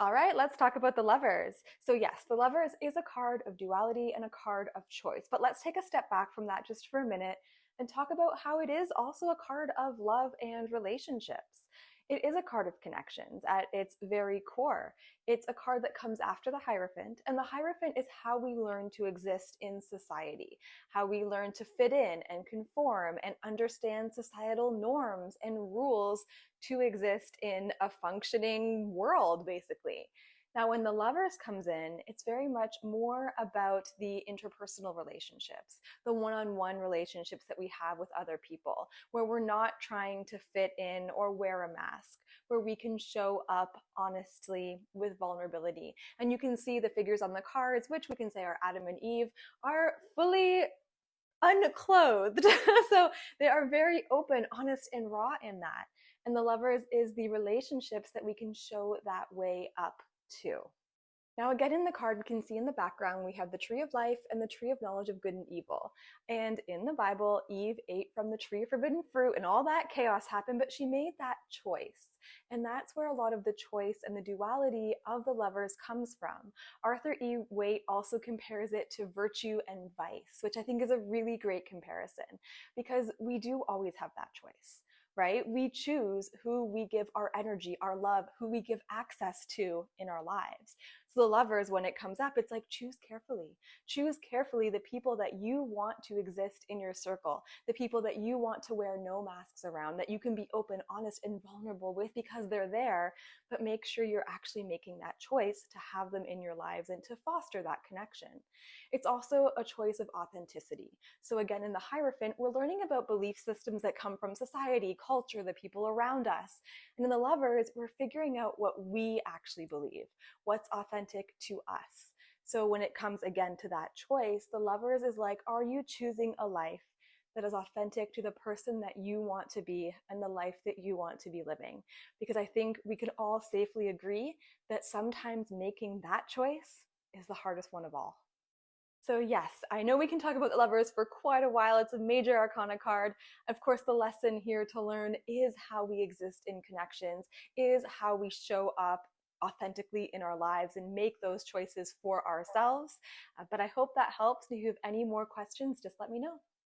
All right, let's talk about the Lovers. So yes, the Lovers is a card of duality and a card of choice. But let's take a step back from that just for a minute and talk about how it is also a card of love and relationships. It is a card of connections at its very core. It's a card that comes after the Hierophant, and the Hierophant is how we learn to exist in society, how we learn to fit in and conform and understand societal norms and rules to exist in a functioning world, basically. Now, when the Lovers comes in, it's very much more about the interpersonal relationships, the one on one relationships that we have with other people, where we're not trying to fit in or wear a mask, where we can show up honestly with vulnerability. And you can see the figures on the cards, which we can say are Adam and Eve, are fully unclothed. So they are very open, honest, and raw in that. And the Lovers is the relationships that we can show that way up to. Now, again, in the card, we can see in the background, we have the tree of life and the tree of knowledge of good and evil. And in the Bible, Eve ate from the tree of forbidden fruit and all that chaos happened, but she made that choice. And that's where a lot of the choice and the duality of the Lovers comes from. Arthur E. Waite also compares it to virtue and vice, which I think is a really great comparison because we do always have that choice. Right? We choose who we give our energy, our love, who we give access to in our lives. So the Lovers, when it comes up, it's like choose carefully. Choose carefully the people that you want to exist in your circle, the people that you want to wear no masks around, that you can be open, honest, and vulnerable with because they're there, but make sure you're actually making that choice to have them in your lives and to foster that connection. It's also a choice of authenticity. So again, in the Hierophant, we're learning about belief systems that come from society, culture, the people around us. And in the Lovers, we're figuring out what we actually believe, what's authentic to us. So when it comes again to that choice, the Lovers is like, are you choosing a life that is authentic to the person that you want to be and the life that you want to be living? Because I think we can all safely agree that sometimes making that choice is the hardest one of all. So yes, I know we can talk about the Lovers for quite a while. It's a major arcana card. Of course, the lesson here to learn is how we exist in connections, is how we show up authentically in our lives and make those choices for ourselves. But I hope that helps. If you have any more questions, just let me know.